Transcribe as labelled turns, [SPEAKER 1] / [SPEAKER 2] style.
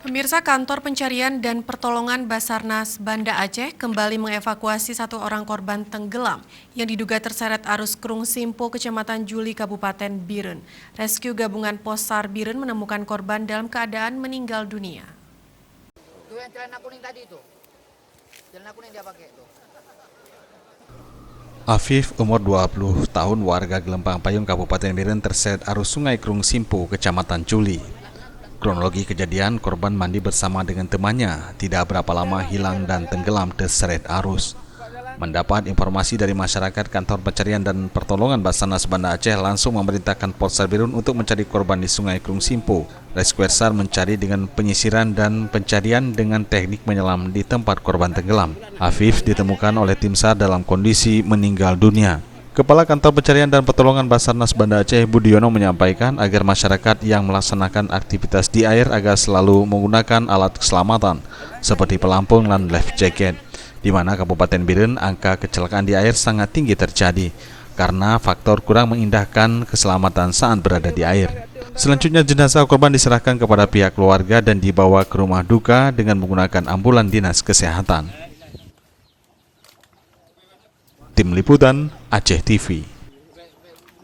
[SPEAKER 1] Pemirsa, Kantor Pencarian dan Pertolongan Basarnas Banda Aceh kembali mengevakuasi satu orang korban tenggelam yang diduga terseret arus Krung Simpo, Kecamatan Juli, Kabupaten Biren. Rescue Gabungan Posar Biren menemukan korban dalam keadaan meninggal dunia.
[SPEAKER 2] Itu yang celana kuning tadi itu. Celana kuning dia pakai itu.
[SPEAKER 3] Afif, umur 20 tahun, warga Gelempang Payung, Kabupaten Biren terseret arus Sungai Krung Simpo, Kecamatan Juli. Kronologi kejadian, korban mandi bersama dengan temannya, tidak berapa lama hilang dan tenggelam terseret arus. Mendapat informasi dari masyarakat, Kantor Pencarian dan Pertolongan Basarnas Banda Aceh langsung memerintahkan Posar Biren untuk mencari korban di Sungai Krung Simpo. Rescue SAR mencari dengan penyisiran dan pencarian dengan teknik menyelam di tempat korban tenggelam. Afif ditemukan oleh tim SAR dalam kondisi meninggal dunia. Kepala Kantor Pencarian dan Pertolongan Basarnas Banda Aceh, Budiono, menyampaikan agar masyarakat yang melaksanakan aktivitas di air agar selalu menggunakan alat keselamatan seperti pelampung dan life jacket, di mana Kabupaten Biren angka kecelakaan di air sangat tinggi terjadi karena faktor kurang mengindahkan keselamatan saat berada di air. Selanjutnya jenazah korban diserahkan kepada pihak keluarga dan dibawa ke rumah duka dengan menggunakan ambulan dinas kesehatan. Tim Liputan Aceh TV.